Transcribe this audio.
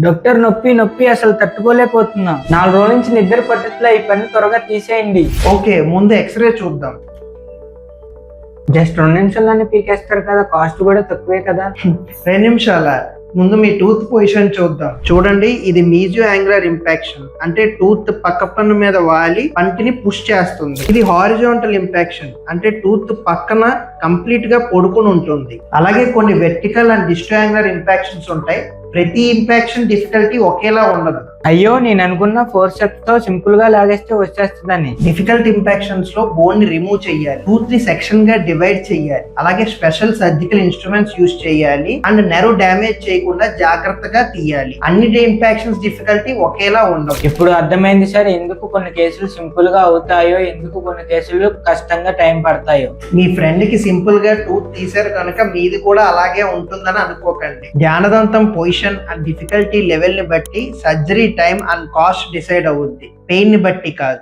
Doctor నొప్పి నొప్పి అసలు తట్టుకోలేకపోతున్నా. 4 రోజుల నుంచి నిద్ర పట్టట్లే. ఈ పని త్వరగా తీసేయండి. ఓకే, ముందు ఎక్స్రే చూద్దాం. జస్ట్ 2 నిమిషాలని పీకేస్తారు కదా, కాస్ట్ కూడా తక్కువే కదా. 2 నిమిషాల ముందు మీ టూత్ పొజిషన్ చూద్దాం. చూడండి, ఇది మీజియో యాంగులర్ ఇంపాక్షన్, అంటే టూత్ పక్క పన్ను మీద వాలి పంటిని పుష్ చేస్తుంది. ఇది హారిజాంటల్ ఇంపాక్షన్, అంటే టూత్ పక్కన కంప్లీట్ గా పొడుకుని ఉంటుంది. అలాగే కొన్ని వెర్టికల్ అండ్ డిస్టో యాంగులర్ ఇంపాక్షన్స్ ఉంటాయి. ప్రతి ఇంపాక్షన్ డిఫికల్టీ ఒకేలా ఉండదు. అయ్యో, నేను అనుకున్న ఫోర్సెప్స్ తో సింపుల్ గా లాగేస్తే వచ్చేస్తుందని. డిఫికల్ట్ ఇంపాక్షన్స్ లో బోన్ ని రిమూవ్ చేయాలి, టూత్ ని సెక్షన్ గా డివైడ్ చేయాలి, అలాగే స్పెషల్ సర్జికల్ ఇన్స్ట్రుమెంట్స్ యూజ్ చేయాలి అండ్ నెర్వ్ డ్యామేజ్ చేయకుండా జాగ్రత్తగా తీయాలి. అన్ని ఇంపాక్షన్స్ డిఫికల్టీ ఒకేలా ఉండవు. ఇప్పుడు అర్థమైంది సార్, ఎందుకు కొన్ని కేసులు సింపుల్ గా అవుతాయో, ఎందుకు కొన్ని కేసులు కష్టంగా టైం పడతాయో. మీ ఫ్రెండ్ కి సింపుల్ గా టూత్ తీసారు కనుక మీది కూడా అలాగే ఉంటుందని అనుకోకండి. జ్ఞానదంతం పొజిషన్ అండ్ డిఫికల్టీ లెవెల్ ని బట్టి surgery time and cost decide అవుద్ది, పెయిన్ ని బట్టి కాదు.